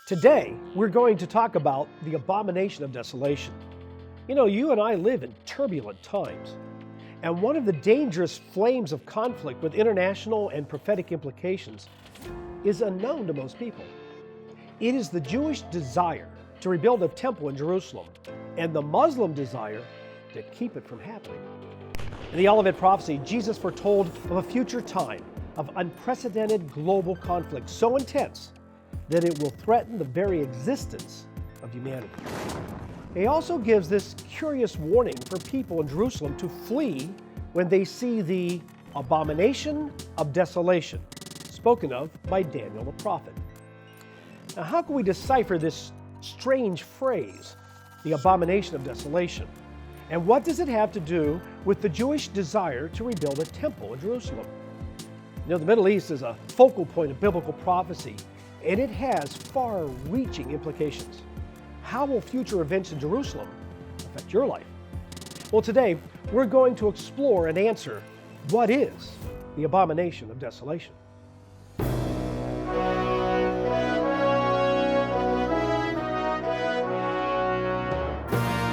Today, we're going to talk about the abomination of desolation. You know, you and I live in turbulent times, and one of the dangerous flames of conflict with international and prophetic implications is unknown to most people. It is the Jewish desire to rebuild a temple in Jerusalem and the Muslim desire to keep it from happening. In the Olivet prophecy, Jesus foretold of a future time of unprecedented global conflict so intense that it will threaten the very existence of humanity. He also gives this curious warning for people in Jerusalem to flee when they see the abomination of desolation, spoken of by Daniel the prophet. Now, how can we decipher this strange phrase, the abomination of desolation? And what does it have to do with the Jewish desire to rebuild a temple in Jerusalem? You know, the Middle East is a focal point of biblical prophecy, and it has far-reaching implications. How will future events in Jerusalem affect your life? Well, today, we're going to explore and answer what is the abomination of desolation.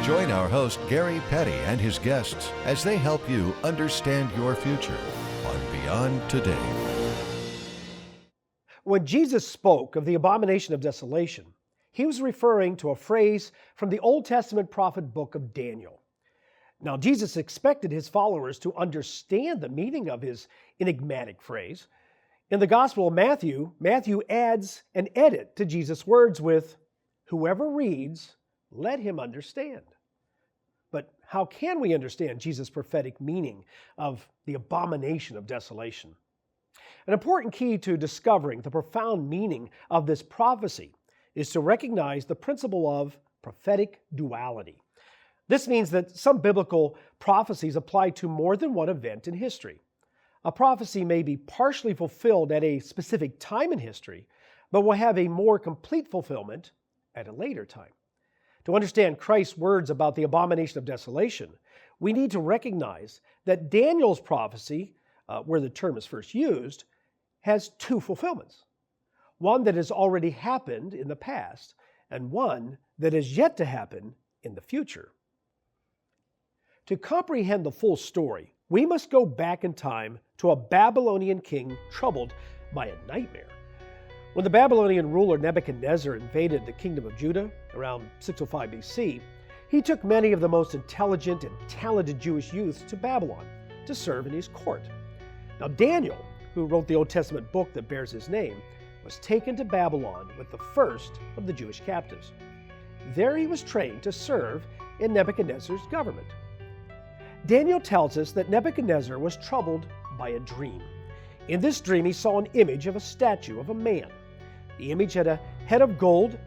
Join our host, Gary Petty, and his guests as they help you understand your future on Beyond Today. When Jesus spoke of the abomination of desolation, he was referring to a phrase from the Old Testament prophet book of Daniel. Now, Jesus expected his followers to understand the meaning of his enigmatic phrase. In the Gospel of Matthew, Matthew adds an edit to Jesus' words with, "Whoever reads, let him understand." But how can we understand Jesus' prophetic meaning of the abomination of desolation? An important key to discovering the profound meaning of this prophecy is to recognize the principle of prophetic duality. This means that some biblical prophecies apply to more than one event in history. A prophecy may be partially fulfilled at a specific time in history, but will have a more complete fulfillment at a later time. To understand Christ's words about the abomination of desolation, we need to recognize that Daniel's prophecy, where the term is first used, has two fulfillments. One that has already happened in the past, and one that is yet to happen in the future. To comprehend the full story, we must go back in time to a Babylonian king troubled by a nightmare. When the Babylonian ruler Nebuchadnezzar invaded the kingdom of Judah around 605 BC, he took many of the most intelligent and talented Jewish youths to Babylon to serve in his court. Now, Daniel, who wrote the Old Testament book that bears his name, was taken to Babylon with the first of the Jewish captives. There he was trained to serve in Nebuchadnezzar's government. Daniel tells us that Nebuchadnezzar was troubled by a dream. In this dream, he saw an image of a statue of a man. The image had a head of gold,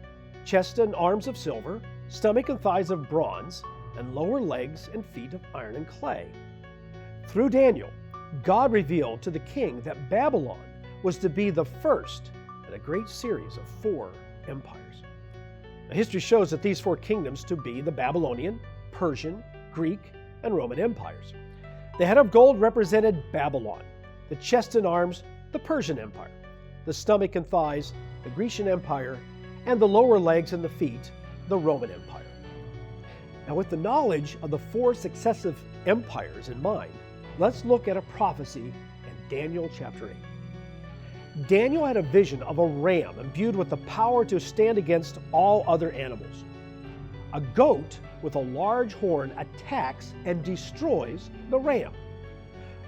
chest and arms of silver, stomach and thighs of bronze, and lower legs and feet of iron and clay. Through Daniel, God revealed to the king that Babylon was to be the first in a great series of 4 empires. Now, history shows that these 4 kingdoms to be the Babylonian, Persian, Greek, and Roman empires. The head of gold represented Babylon, the chest and arms, the Persian Empire, the stomach and thighs, the Grecian Empire, and the lower legs and the feet, the Roman Empire. Now, with the knowledge of the 4 successive empires in mind, let's look at a prophecy in Daniel chapter 8. Daniel had a vision of a ram imbued with the power to stand against all other animals. A goat with a large horn attacks and destroys the ram.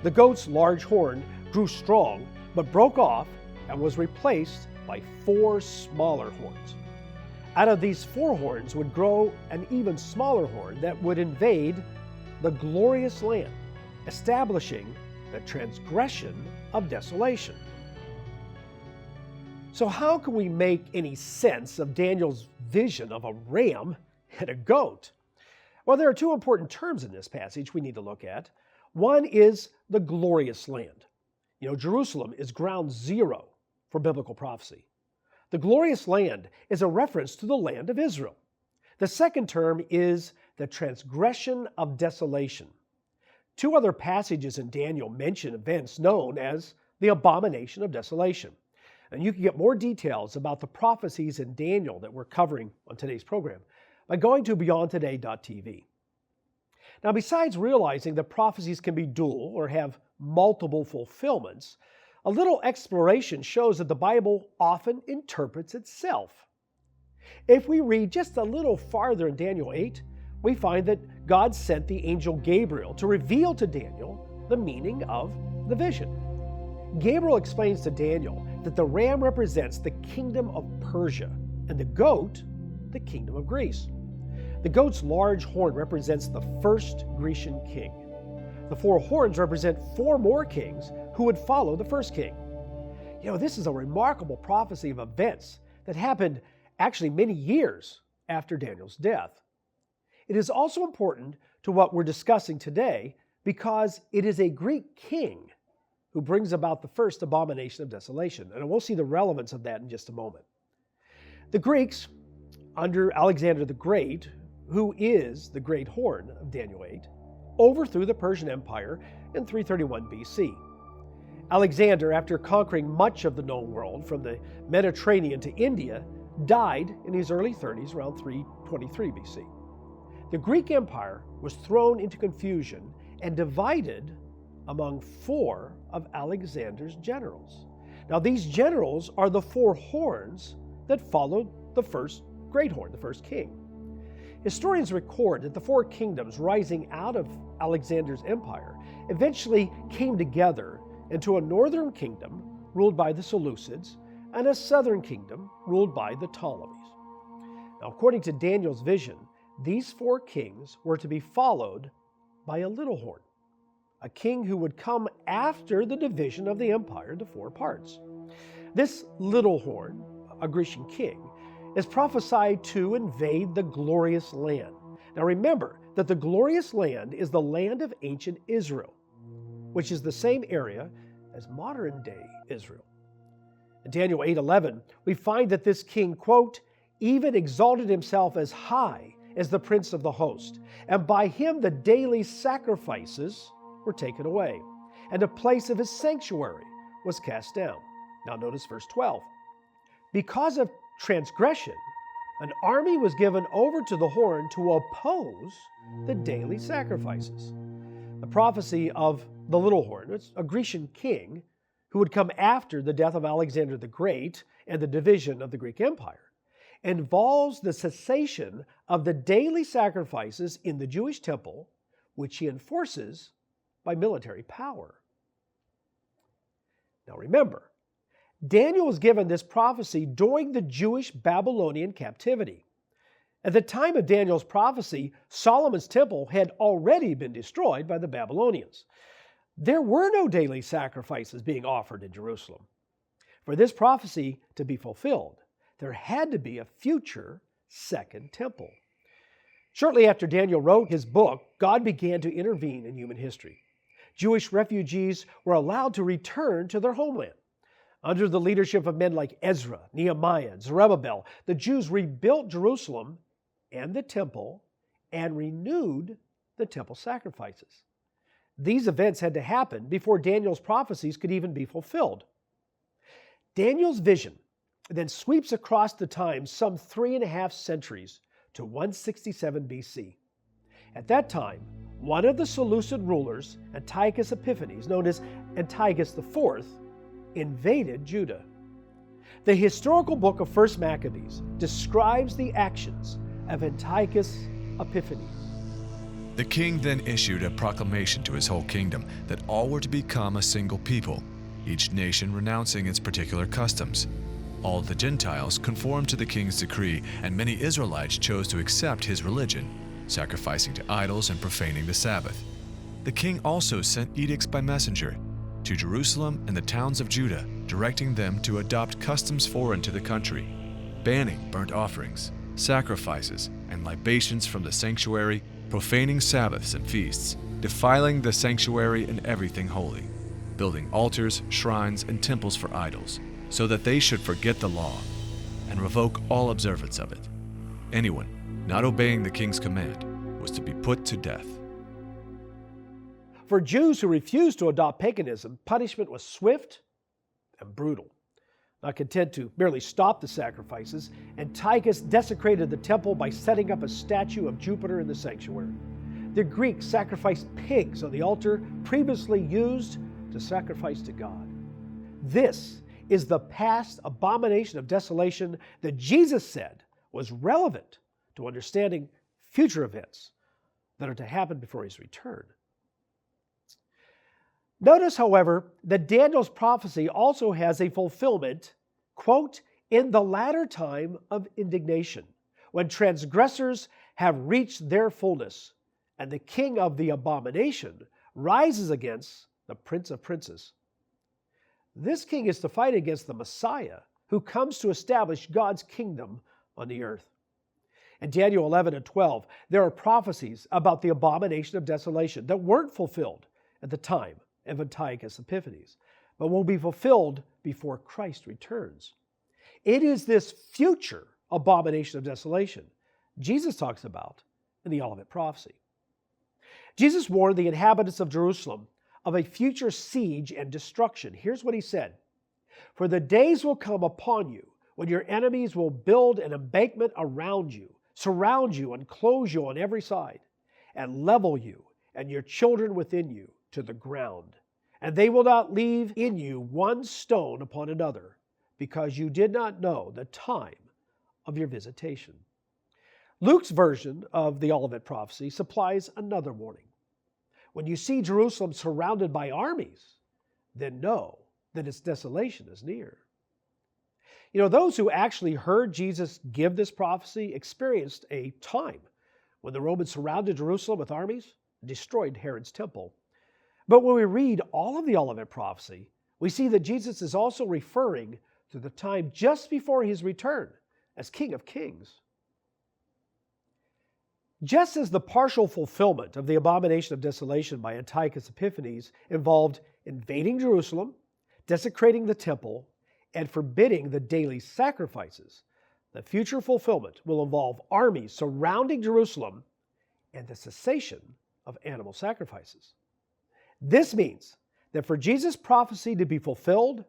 The goat's large horn grew strong, but broke off and was replaced by 4 smaller horns. Out of these 4 horns would grow an even smaller horn that would invade the glorious land, establishing the transgression of desolation. So how can we make any sense of Daniel's vision of a ram and a goat? Well, there are 2 important terms in this passage we need to look at. One is the glorious land. You know, Jerusalem is ground zero for biblical prophecy. The glorious land is a reference to the land of Israel. The second term is the transgression of desolation. 2 other passages in Daniel mention events known as the abomination of desolation. And you can get more details about the prophecies in Daniel that we're covering on today's program by going to beyondtoday.tv. Now, besides realizing that prophecies can be dual or have multiple fulfillments, a little exploration shows that the Bible often interprets itself. If we read just a little farther in Daniel 8, we find that God sent the angel Gabriel to reveal to Daniel the meaning of the vision. Gabriel explains to Daniel that the ram represents the kingdom of Persia and the goat, the kingdom of Greece. The goat's large horn represents the first Grecian king. The 4 horns represent 4 more kings who would follow the first king. This is a remarkable prophecy of events that happened actually many years after Daniel's death. It is also important to what we're discussing today because it is a Greek king who brings about the first abomination of desolation. And we'll see the relevance of that in just a moment. The Greeks, under Alexander the Great, who is the great horn of Daniel 8, overthrew the Persian Empire in 331 BC. Alexander, after conquering much of the known world from the Mediterranean to India, died in his early 30s, around 323 BC. The Greek Empire was thrown into confusion and divided among 4 of Alexander's generals. Now, these generals are the 4 horns that followed the first great horn, the first king. Historians record that the 4 kingdoms rising out of Alexander's empire eventually came together into a northern kingdom ruled by the Seleucids and a southern kingdom ruled by the Ptolemies. Now, according to Daniel's vision, these 4 kings were to be followed by a little horn, a king who would come after the division of the empire into 4 parts. This little horn, a Grecian king, is prophesied to invade the glorious land. Now remember that the glorious land is the land of ancient Israel, which is the same area as modern-day Israel. In Daniel 8:11, we find that this king, quote, even exalted himself as high as the prince of the host, and by him the daily sacrifices were taken away, and a place of his sanctuary was cast down. Now notice verse 12. Because of transgression, an army was given over to the horn to oppose the daily sacrifices. The prophecy of the little horn, it's a Grecian king who would come after the death of Alexander the Great and the division of the Greek Empire, involves the cessation of the daily sacrifices in the Jewish temple, which he enforces by military power. Now remember, Daniel was given this prophecy during the Jewish Babylonian captivity. At the time of Daniel's prophecy, Solomon's temple had already been destroyed by the Babylonians. There were no daily sacrifices being offered in Jerusalem. For this prophecy to be fulfilled, there had to be a future second temple. Shortly after Daniel wrote his book, God began to intervene in human history. Jewish refugees were allowed to return to their homeland. Under the leadership of men like Ezra, Nehemiah, and Zerubbabel, the Jews rebuilt Jerusalem and the temple and renewed the temple sacrifices. These events had to happen before Daniel's prophecies could even be fulfilled. Daniel's vision then sweeps across the time some 3.5 centuries to 167 BC. At that time, one of the Seleucid rulers, Antiochus Epiphanes, known as Antiochus IV, invaded Judah. The historical book of 1 Maccabees describes the actions of Antiochus Epiphanes. The king then issued a proclamation to his whole kingdom that all were to become a single people, each nation renouncing its particular customs. All the Gentiles conformed to the king's decree, and many Israelites chose to accept his religion, sacrificing to idols and profaning the Sabbath. The king also sent edicts by messenger to Jerusalem and the towns of Judah, directing them to adopt customs foreign to the country, banning burnt offerings, sacrifices, and libations from the sanctuary, profaning Sabbaths and feasts, defiling the sanctuary and everything holy, building altars, shrines, and temples for idols, so that they should forget the law and revoke all observance of it. Anyone not obeying the king's command was to be put to death. For Jews who refused to adopt paganism, punishment was swift and brutal. Not content to merely stop the sacrifices, Antiochus desecrated the temple by setting up a statue of Jupiter in the sanctuary. The Greeks sacrificed pigs on the altar previously used to sacrifice to God. This is the past abomination of desolation that Jesus said was relevant to understanding future events that are to happen before his return. Notice, however, that Daniel's prophecy also has a fulfillment, quote, in the latter time of indignation, when transgressors have reached their fullness, and the king of the abomination rises against the prince of princes. This king is to fight against the Messiah, who comes to establish God's kingdom on the earth. In Daniel 11 and 12, there are prophecies about the abomination of desolation that weren't fulfilled at the time of Antiochus Epiphanes, but will be fulfilled before Christ returns. It is this future abomination of desolation Jesus talks about in the Olivet prophecy. Jesus warned the inhabitants of Jerusalem of a future siege and destruction. Here's what he said: "For the days will come upon you when your enemies will build an embankment around you, surround you and close you on every side, and level you and your children within you to the ground. And they will not leave in you one stone upon another, because you did not know the time of your visitation." Luke's version of the Olivet prophecy supplies another warning. When you see Jerusalem surrounded by armies, then know that its desolation is near. Those who actually heard Jesus give this prophecy experienced a time when the Romans surrounded Jerusalem with armies and destroyed Herod's temple. But when we read all of the Olivet prophecy, we see that Jesus is also referring to the time just before his return as King of Kings. Just as the partial fulfillment of the abomination of desolation by Antiochus Epiphanes involved invading Jerusalem, desecrating the temple, and forbidding the daily sacrifices, the future fulfillment will involve armies surrounding Jerusalem and the cessation of animal sacrifices. This means that for Jesus' prophecy to be fulfilled,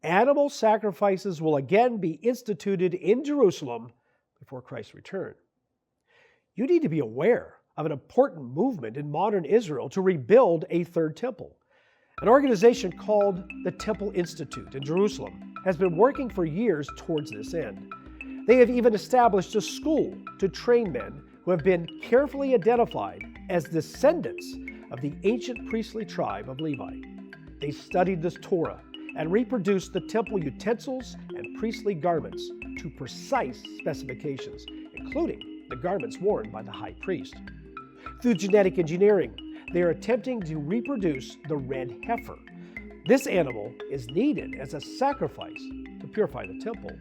animal sacrifices will again be instituted in Jerusalem before Christ's return. You need to be aware of an important movement in modern Israel to rebuild a third temple. An organization called the Temple Institute in Jerusalem has been working for years towards this end. They have even established a school to train men who have been carefully identified as descendants of the ancient priestly tribe of Levi. They studied the Torah and reproduced the temple utensils and priestly garments to precise specifications, including the garments worn by the high priest. Through genetic engineering, they are attempting to reproduce the red heifer. This animal is needed as a sacrifice to purify the temple.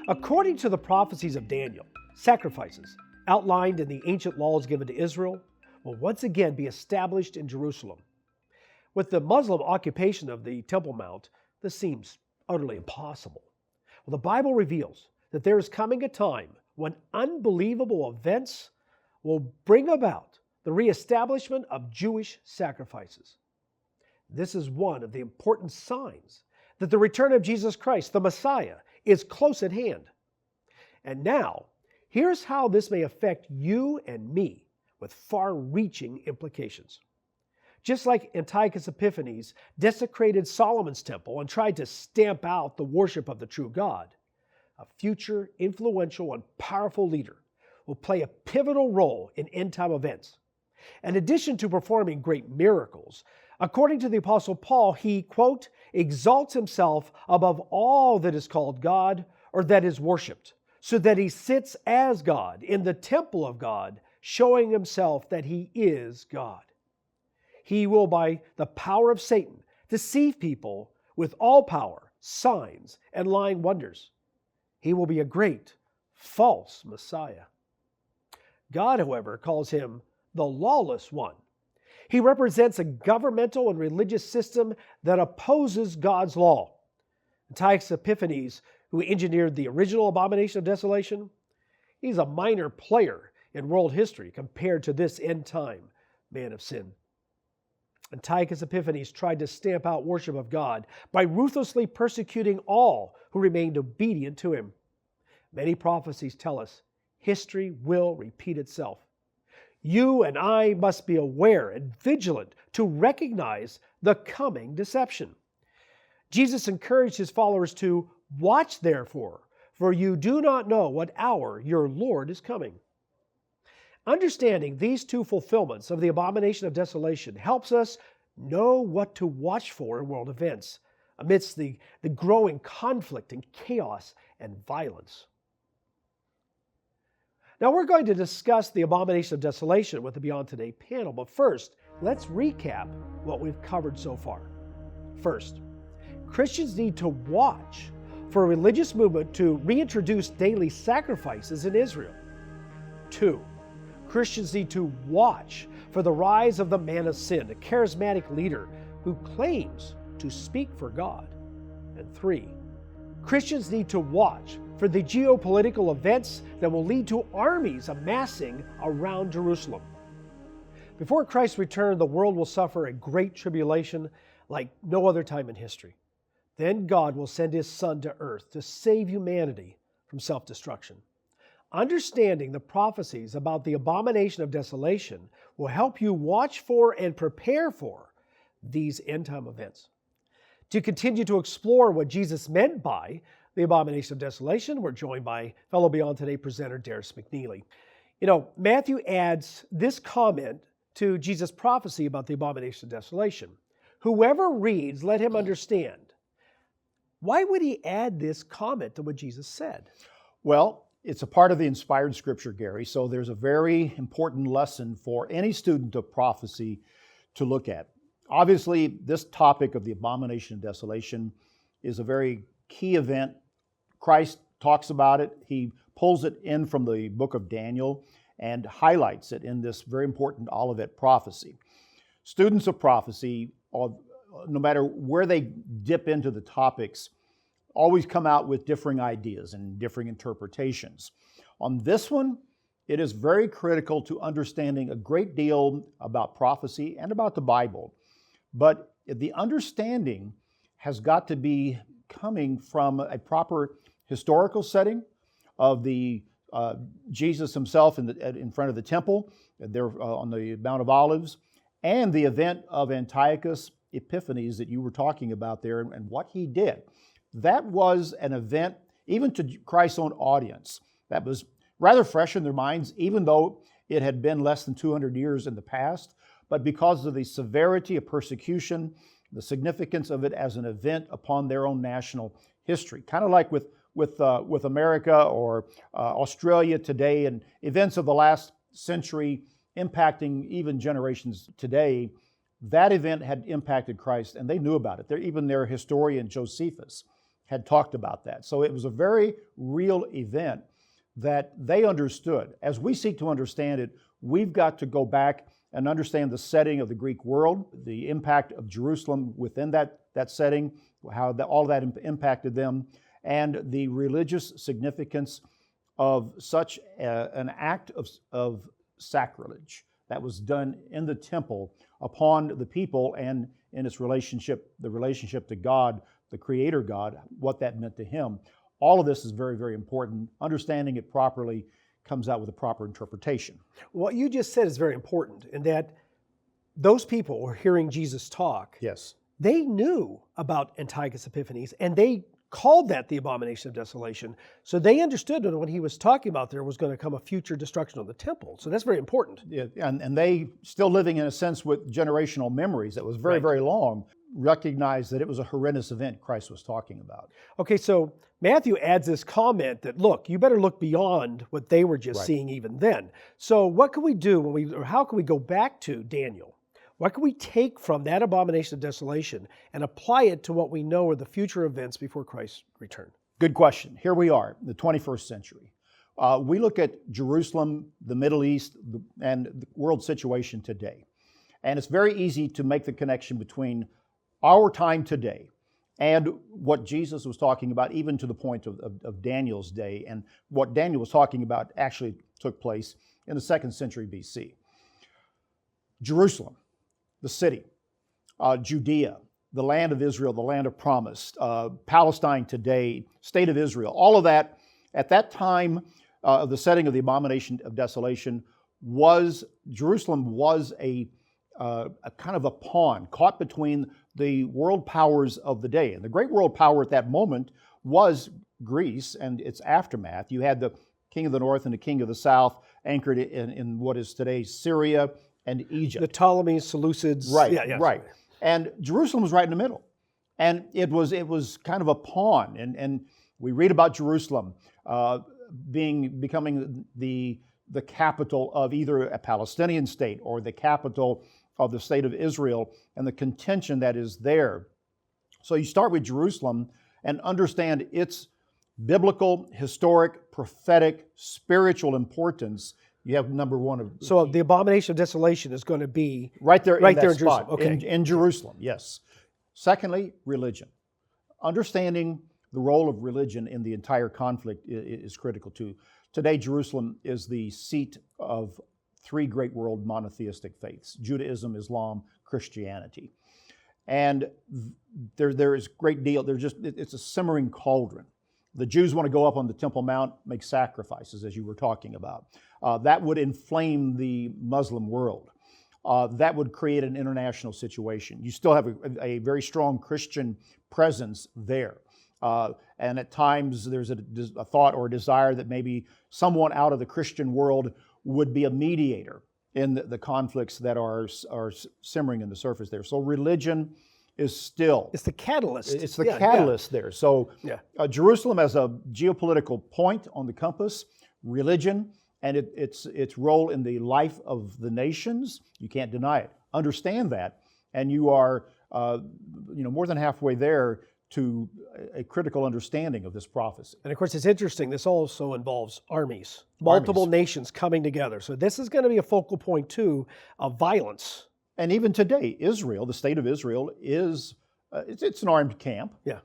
According to the prophecies of Daniel, sacrifices outlined in the ancient laws given to Israel will once again be established in Jerusalem. With the Muslim occupation of the Temple Mount, this seems utterly impossible. Well, the Bible reveals that there is coming a time when unbelievable events will bring about the reestablishment of Jewish sacrifices. This is one of the important signs that the return of Jesus Christ, the Messiah, is close at hand. And now, here's how this may affect you and me with far-reaching implications. Just like Antiochus Epiphanes desecrated Solomon's temple and tried to stamp out the worship of the true God, a future influential and powerful leader will play a pivotal role in end-time events. In addition to performing great miracles, according to the Apostle Paul, he, quote, exalts himself above all that is called God or that is worshipped, so that he sits as God in the temple of God, showing himself that he is God. He will, by the power of Satan, deceive people with all power, signs, and lying wonders. He will be a great, false Messiah. God, however, calls him the lawless one. He represents a governmental and religious system that opposes God's law. Antiochus Epiphanes, who engineered the original abomination of desolation, he's a minor player in world history compared to this end-time man of sin. Antiochus Epiphanes tried to stamp out worship of God by ruthlessly persecuting all who remained obedient to him. Many prophecies tell us history will repeat itself. You and I must be aware and vigilant to recognize the coming deception. Jesus encouraged his followers to watch therefore, for you do not know what hour your Lord is coming. Understanding these two fulfillments of the abomination of desolation helps us know what to watch for in world events amidst the growing conflict and chaos and violence. Now we're going to discuss the abomination of desolation with the Beyond Today panel, but first, let's recap what we've covered so far. First, Christians need to watch for a religious movement to reintroduce daily sacrifices in Israel. 2, Christians need to watch for the rise of the man of sin, a charismatic leader who claims to speak for God. And 3, Christians need to watch for the geopolitical events that will lead to armies amassing around Jerusalem. Before Christ's return, the world will suffer a great tribulation like no other time in history. Then God will send his Son to earth to save humanity from self-destruction. Understanding the prophecies about the abomination of desolation will help you watch for and prepare for these end-time events. To continue to explore what Jesus meant by the abomination of desolation, we're joined by fellow Beyond Today presenter Darius McNeely. Matthew adds this comment to Jesus' prophecy about the abomination of desolation. Whoever reads, let him understand. Why would he add this comment to what Jesus said? Well, it's a part of the inspired scripture, Gary, so there's a very important lesson for any student of prophecy to look at. Obviously, this topic of the abomination of desolation is a very key event. Christ talks about it. He pulls it in from the book of Daniel and highlights it in this very important Olivet prophecy. Students of prophecy, no matter where they dip into the topics, always come out with differing ideas and differing interpretations. On this one, it is very critical to understanding a great deal about prophecy and about the Bible. But the understanding has got to be coming from a proper historical setting of the Jesus himself in front of the temple, there on the Mount of Olives, and the event of Antiochus Epiphanes that you were talking about there and what he did. That was an event, even to Christ's own audience, that was rather fresh in their minds, even though it had been less than 200 years in the past. But because of the severity of persecution, the significance of it as an event upon their own national history, kind of like with America or Australia today, and events of the last century impacting even generations today, that event had impacted Christ, and they knew about it. Even their historian Josephus had talked about that. So it was a very real event that they understood. As we seek to understand it, we've got to go back and understand the setting of the Greek world, the impact of Jerusalem within that setting, how all of that impacted them, and the religious significance of such an act of sacrilege that was done in the temple upon the people and in its relationship, the relationship to God, the Creator God, what that meant to him. All of this is very, very important. Understanding it properly comes out with a proper interpretation. What you just said is very important in that those people were hearing Jesus talk. Yes. They knew about Antiochus Epiphanes, and they called that the abomination of desolation. So they understood that what he was talking about there was going to come a future destruction of the temple. So that's very important. Yeah, and they, still living in a sense with generational memories that was very, very long, recognized that it was a horrendous event Christ was talking about. Okay, so Matthew adds this comment that, look, you better look beyond what they were just seeing even then. So what can we do or how can we go back to Daniel? What can we take from that abomination of desolation and apply it to what we know are the future events before Christ's return? Good question. Here we are, the 21st century. We look at Jerusalem, the Middle East, and the world situation today. And it's very easy to make the connection between our time today and what Jesus was talking about, even to the point of Daniel's day. And what Daniel was talking about actually took place in the 2nd century BC. Jerusalem, the city, Judea, the land of Israel, the land of promise, Palestine today, state of Israel, all of that, at that time of the setting of the Abomination of Desolation, Jerusalem was a kind of a pawn caught between the world powers of the day. And the great world power at that moment was Greece and its aftermath. You had the king of the north and the king of the south anchored in what is today Syria and Egypt. The Ptolemies, Seleucids. Right, Yeah. right. And Jerusalem was right in the middle. And it was kind of a pawn. And we read about Jerusalem becoming the capital of either a Palestinian state or the capital of the state of Israel, and the contention that is there. So you start with Jerusalem and understand its biblical, historic, prophetic, spiritual importance. You have number one. So the Abomination of Desolation is going to be right there in Jerusalem. Okay. In Jerusalem, yes. Secondly, religion. Understanding the role of religion in the entire conflict is critical too. Today, Jerusalem is the seat of three great world monotheistic faiths: Judaism, Islam, Christianity. And there is great deal, it's a simmering cauldron. The Jews want to go up on the Temple Mount, make sacrifices, as you were talking about. That would inflame the Muslim world. That would create an international situation. You still have a very strong Christian presence there. And at times there's a thought or a desire that maybe someone out of the Christian world would be a mediator in the conflicts that are simmering in the surface there. So religion is still... It's the catalyst. It's the catalyst there. So Jerusalem as a geopolitical point on the compass, religion, and its role in the life of the nations, you can't deny it. Understand that, and you are more than halfway there to a critical understanding of this prophecy. And of course, it's interesting, this also involves armies, multiple nations coming together. So this is going to be a focal point too of violence. And even today, Israel, the state of Israel, is it's an armed camp. Yeah.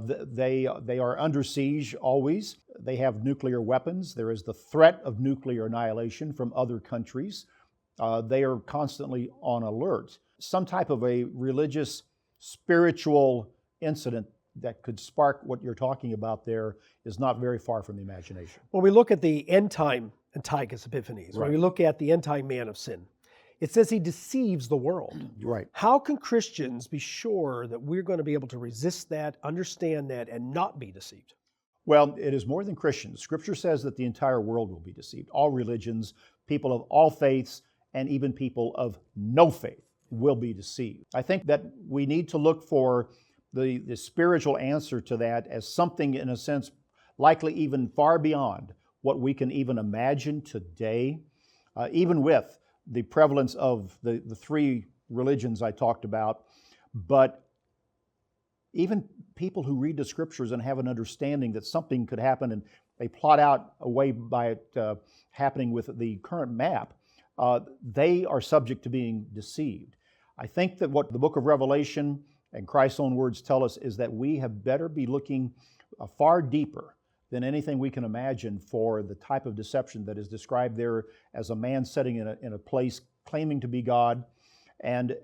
They are under siege always. They have nuclear weapons. There is the threat of nuclear annihilation from other countries. They are constantly on alert. Some type of a religious, spiritual incident that could spark what you're talking about there is not very far from the imagination. When we look at the end time Antiochus Epiphanes, when we look at the end time man of sin, it says he deceives the world. Right. How can Christians be sure that we're going to be able to resist that, understand that, and not be deceived? Well, it is more than Christians. Scripture says that the entire world will be deceived. All religions, people of all faiths, and even people of no faith will be deceived. I think that we need to look for the spiritual answer to that as something, in a sense, likely even far beyond what we can even imagine today, even with the prevalence of the three religions I talked about. But even people who read the Scriptures and have an understanding that something could happen, and they plot out a way by it happening with the current map, they are subject to being deceived. I think that what the book of Revelation and Christ's own words tell us is that we have better be looking far deeper than anything we can imagine for the type of deception that is described there as a man sitting in a place claiming to be God, and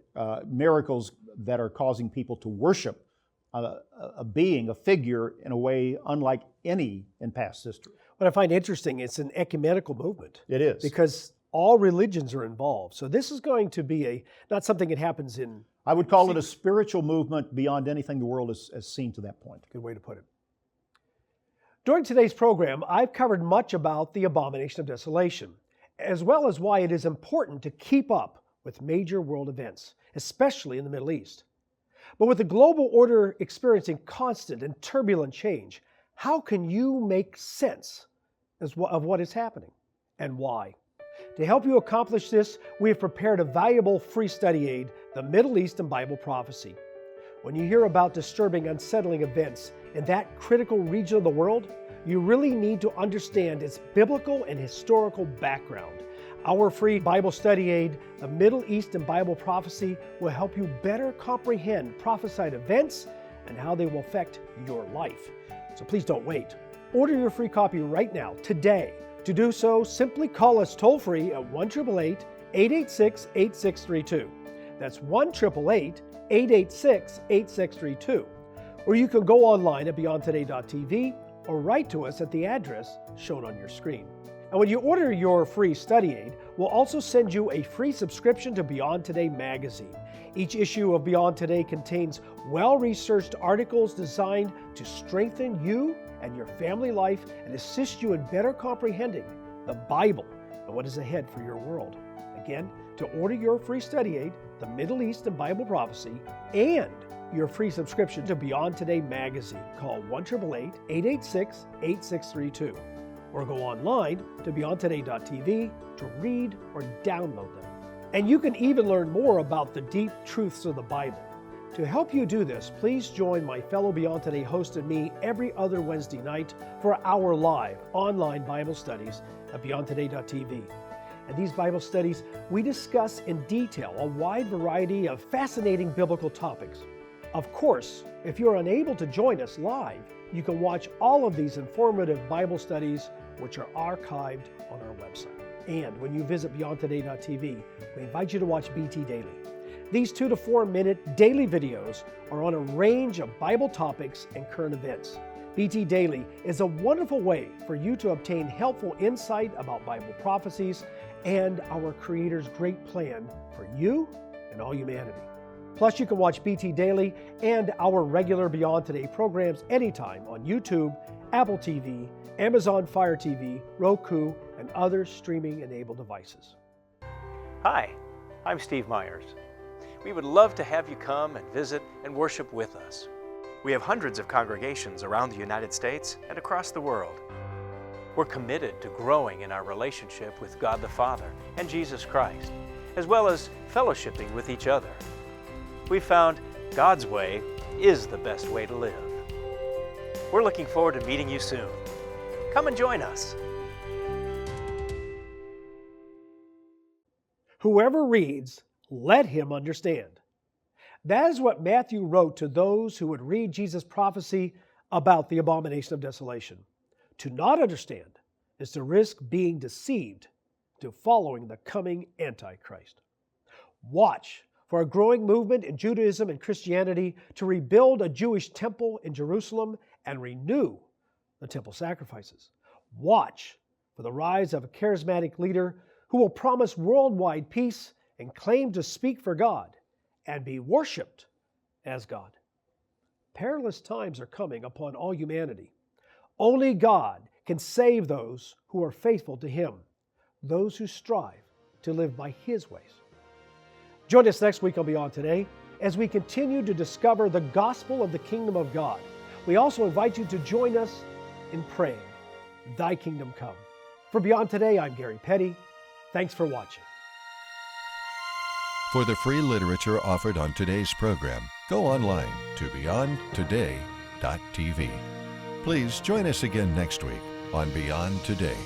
miracles that are causing people to worship a being, a figure, in a way unlike any in past history. What I find interesting, it's an ecumenical movement. It is. Because all religions are involved. So this is going to be not something that happens in... I would call it a spiritual movement beyond anything the world has seen to that point. Good way to put it. During today's program, I've covered much about the Abomination of Desolation, as well as why it is important to keep up with major world events, especially in the Middle East. But with the global order experiencing constant and turbulent change, how can you make sense of what is happening and why? To help you accomplish this, we have prepared a valuable free study aid, The Middle East and Bible Prophecy. When you hear about disturbing, unsettling events in that critical region of the world, you really need to understand its biblical and historical background. Our free Bible study aid, The Middle East and Bible Prophecy, will help you better comprehend prophesied events and how they will affect your life. So please don't wait. Order your free copy right now, today. To do so, simply call us toll-free at 1-888-886-8632. That's 1-888-886-8632. 886-8632. Or you can go online at beyondtoday.tv or write to us at the address shown on your screen. And when you order your free study aid, we'll also send you a free subscription to Beyond Today magazine. Each issue of Beyond Today contains well-researched articles designed to strengthen you and your family life and assist you in better comprehending the Bible and what is ahead for your world. Again, to order your free study aid, The Middle East and Bible Prophecy, and your free subscription to Beyond Today magazine, call 1-888-886-8632 or go online to beyondtoday.tv to read or download them. And you can even learn more about the deep truths of the Bible. To help you do this, please join my fellow Beyond Today host and me every other Wednesday night for our live online Bible studies at beyondtoday.tv. In these Bible studies, we discuss in detail a wide variety of fascinating biblical topics. Of course, if you're unable to join us live, you can watch all of these informative Bible studies, which are archived on our website. And when you visit beyondtoday.tv, we invite you to watch BT Daily. These 2 to 4 minute daily videos are on a range of Bible topics and current events. BT Daily is a wonderful way for you to obtain helpful insight about Bible prophecies and our Creator's great plan for you and all humanity. Plus, you can watch BT Daily and our regular Beyond Today programs anytime on YouTube, Apple TV, Amazon Fire TV, Roku, and other streaming-enabled devices. Hi, I'm Steve Myers. We would love to have you come and visit and worship with us. We have hundreds of congregations around the United States and across the world. We're committed to growing in our relationship with God the Father and Jesus Christ, as well as fellowshipping with each other. We've found God's way is the best way to live. We're looking forward to meeting you soon. Come and join us. Whoever reads, let him understand. That is what Matthew wrote to those who would read Jesus' prophecy about the abomination of desolation. To not understand is to risk being deceived to following the coming Antichrist. Watch for a growing movement in Judaism and Christianity to rebuild a Jewish temple in Jerusalem and renew the temple sacrifices. Watch for the rise of a charismatic leader who will promise worldwide peace and claim to speak for God and be worshiped as God. Perilous times are coming upon all humanity. Only God can save those who are faithful to Him, those who strive to live by His ways. Join us next week on Beyond Today as we continue to discover the gospel of the kingdom of God. We also invite you to join us in praying, Thy kingdom come. For Beyond Today, I'm Gary Petty. Thanks for watching. For the free literature offered on today's program, go online to beyondtoday.tv. Please join us again next week on Beyond Today.